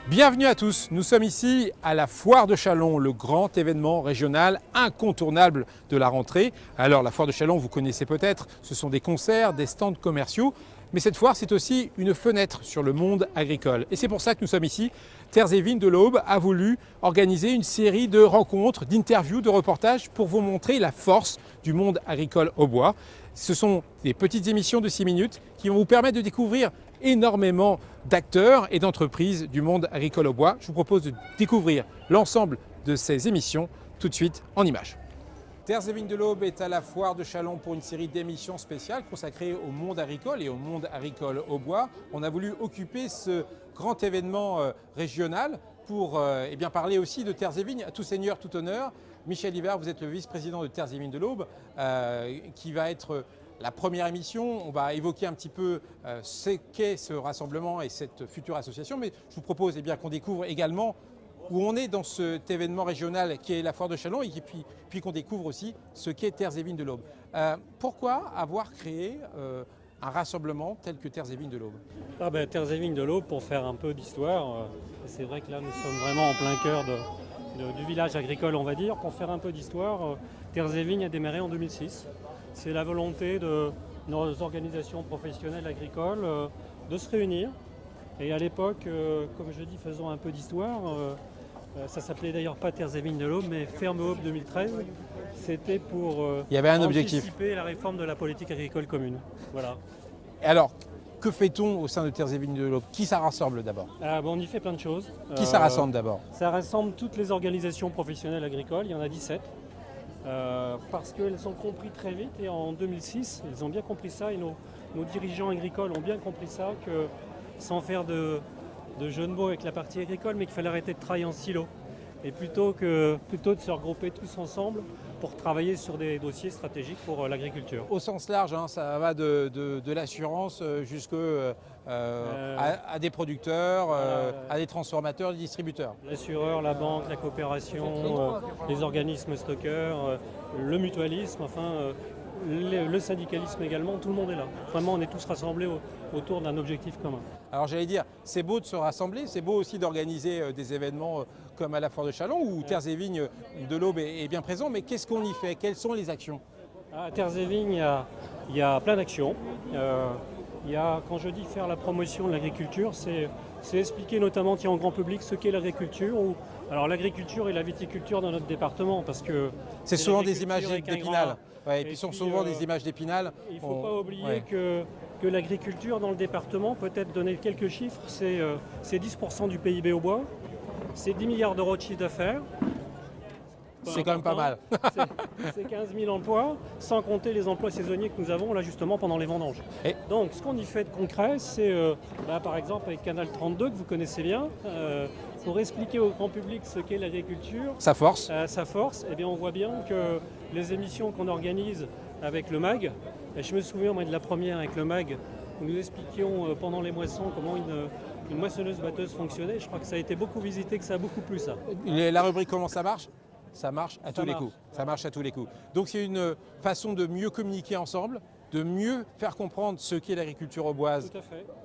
Bienvenue à tous, nous sommes ici à la Foire de Châlons, le grand événement régional incontournable de la rentrée. Alors la Foire de Châlons, vous connaissez peut-être, ce sont des concerts, des stands commerciaux, mais cette foire c'est aussi une fenêtre sur le monde agricole. Et c'est pour ça que nous sommes ici. Terres et Vignes de l'Aube a voulu organiser une série de rencontres, d'interviews, de reportages pour vous montrer la force du monde agricole aubois. Ce sont des petites émissions de 6 minutes qui vont vous permettre de découvrir énormément d'acteurs et d'entreprises du monde agricole au bois. Je vous propose de découvrir l'ensemble de ces émissions tout de suite en images. Terres et Vignes de l'Aube est à la Foire de Châlons pour une série d'émissions spéciales consacrées au monde agricole et au monde agricole au bois. On a voulu occuper ce grand événement régional pour parler aussi de Terres et Vignes, à tout seigneur, tout honneur. Michel Hiver, vous êtes le vice-président de Terres et Vignes de l'Aube, qui va être la première émission. On va évoquer un petit peu ce qu'est ce rassemblement et cette future association, mais je vous propose qu'on découvre également où on est dans cet événement régional qui est la Foire de Châlons et puis qu'on découvre aussi ce qu'est Terres et Vignes de l'Aube. Pourquoi avoir créé un rassemblement tel que Terres et Vignes de l'Aube? Terres et Vignes de l'Aube, pour faire un peu d'histoire, c'est vrai que là nous sommes vraiment en plein cœur du village agricole, on va dire. Pour faire un peu d'histoire, Terres et Vignes a démarré en 2006. C'est la volonté de nos organisations professionnelles agricoles de se réunir. Et à l'époque, comme je dis, faisons un peu d'histoire. Ça s'appelait d'ailleurs pas Terres et Vignes de l'Aube, mais Ferme Aube 2013. C'était pour Il y avait un objectif. Anticiper la réforme de la politique agricole commune. Voilà. Et alors, que fait-on au sein de Terres et Vignes de l'Aube? Qui ça rassemble d'abord? On y fait plein de choses. Qui ça rassemble d'abord? Ça rassemble toutes les organisations professionnelles agricoles, il y en a 17. Parce qu'elles ont compris très vite, et en 2006, ils ont bien compris ça, et nos dirigeants agricoles ont bien compris ça, que sans faire de jeu de mots avec la partie agricole, mais qu'il fallait arrêter de travailler en silo. Et plutôt de se regrouper tous ensemble pour travailler sur des dossiers stratégiques pour l'agriculture. Au sens large, ça va de l'assurance à des producteurs, à des transformateurs, des distributeurs. L'assureur, la banque, la coopération, les organismes stockeurs, le mutualisme, le syndicalisme également, tout le monde est là. Vraiment, on est tous rassemblés autour d'un objectif commun. Alors j'allais dire, c'est beau de se rassembler, c'est beau aussi d'organiser des événements comme à la Foire de Châlons où Terres et Vignes de l'Aube est bien présent, mais qu'est-ce qu'on y fait? Quelles sont les actions? À Terres et Vignes, il y a plein d'actions. Quand je dis faire la promotion de l'agriculture, c'est expliquer notamment en grand public ce qu'est l'agriculture. Alors l'agriculture et la viticulture dans notre département, parce que c'est souvent des images d'Épinal. Ouais, et puis sont souvent des images d'Épinal. Il ne faut pas oublier que l'agriculture dans le département, peut-être donner quelques chiffres, c'est 10% du PIB au bois, c'est 10 milliards d'euros de chiffre d'affaires. C'est quand même pas mal. C'est 15 000 emplois, sans compter les emplois saisonniers que nous avons là justement pendant les vendanges. Donc ce qu'on y fait de concret, c'est par exemple avec Canal 32 que vous connaissez bien, pour expliquer au grand public ce qu'est l'agriculture. Sa force. On voit bien que les émissions qu'on organise avec le MAG, je me souviens de la première avec le MAG, où nous expliquions pendant les moissons comment une moissonneuse-batteuse fonctionnait. Je crois que ça a été beaucoup visité, que ça a beaucoup plu ça. La rubrique comment ça marche? Ça marche à tous les coups. Ça marche à tous les coups. Donc c'est une façon de mieux communiquer ensemble, de mieux faire comprendre ce qu'est l'agriculture auboise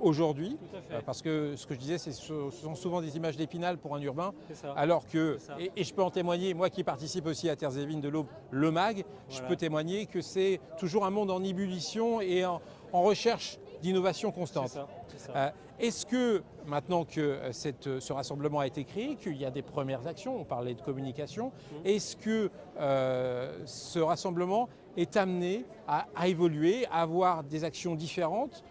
aujourd'hui. Parce que ce que je disais, ce sont souvent des images d'Épinal pour un urbain. Alors que, et je peux en témoigner, moi qui participe aussi à Terres et Vignes de l'Aube, le MAG, je peux témoigner que c'est toujours un monde en ébullition et en recherche d'innovation constante. C'est ça. Est-ce que, maintenant que ce rassemblement a été créé, qu'il y a des premières actions, on parlait de communication, est-ce que ce rassemblement est amené à évoluer, à avoir des actions différentes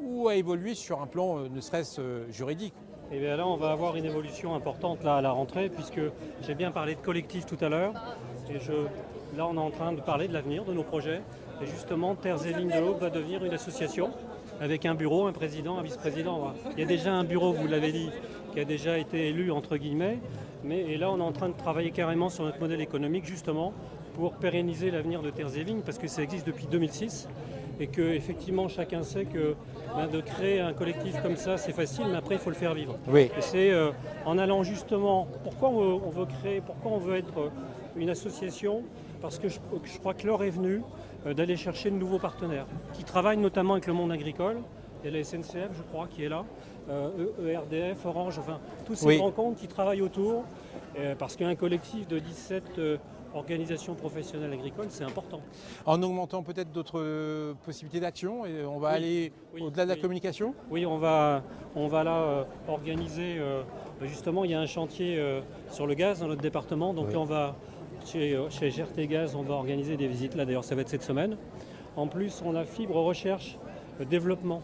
ou à évoluer sur un plan ne serait-ce juridique? Et bien là, on va avoir une évolution importante là, à la rentrée, puisque j'ai bien parlé de collectif tout à l'heure. Là, on est en train de parler de l'avenir, de nos projets. Et justement, Terres et Vignes de l'Aube va devenir une association avec un bureau, un président, un vice-président. Il y a déjà un bureau, vous l'avez dit, qui a déjà été élu, entre guillemets. Et là, on est en train de travailler carrément sur notre modèle économique, justement, pour pérenniser l'avenir de Terres et Vignes, parce que ça existe depuis 2006. Et que effectivement chacun sait que de créer un collectif comme ça c'est facile, mais après il faut le faire vivre. Oui. Et c'est en allant justement, pourquoi on veut être une association, parce que je crois que l'heure est venue d'aller chercher de nouveaux partenaires qui travaillent notamment avec le monde agricole Il y a la SNCF, je crois, qui est là, ERDF, Orange, enfin, tous ces Oui. grands comptes qui travaillent autour, parce qu'un collectif de 17 organisations professionnelles agricoles, c'est important. En augmentant peut-être d'autres possibilités d'action, et on va aller au-delà de la communication. Oui, on va là organiser, justement, il y a un chantier sur le gaz dans notre département, donc là, on va, chez GRT Gaz, on va organiser des visites, là d'ailleurs ça va être cette semaine. En plus, on a Fibre Recherche Développement,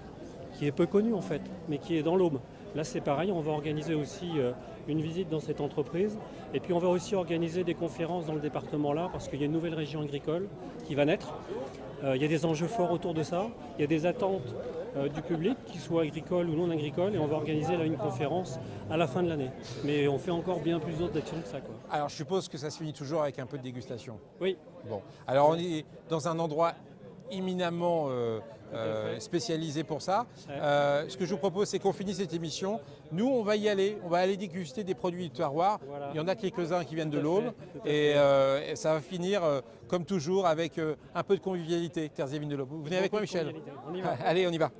qui est peu connu en fait, mais qui est dans l'Aube. Là c'est pareil, on va organiser aussi une visite dans cette entreprise. Et puis on va aussi organiser des conférences dans le département là, parce qu'il y a une nouvelle région agricole qui va naître. Il y a des enjeux forts autour de ça, il y a des attentes du public, qu'ils soient agricoles ou non agricoles, et on va organiser là une conférence à la fin de l'année. Mais on fait encore bien plus d'autres actions que ça, quoi. Alors je suppose que ça se finit toujours avec un peu de dégustation. Oui. Bon, alors on est dans un endroit éminemment spécialisé pour ça. Ouais. Ce que je vous propose, c'est qu'on finisse cette émission. Nous, on va y aller, on va aller déguster des produits du terroir. Voilà. Il y en a quelques-uns qui viennent de Tout à l'Aube. fait, Et ça va finir, comme toujours, avec un peu de convivialité, Terres et Vignes de l'Aube. Vous venez avec moi, Michel? On y va. Allez, on y va.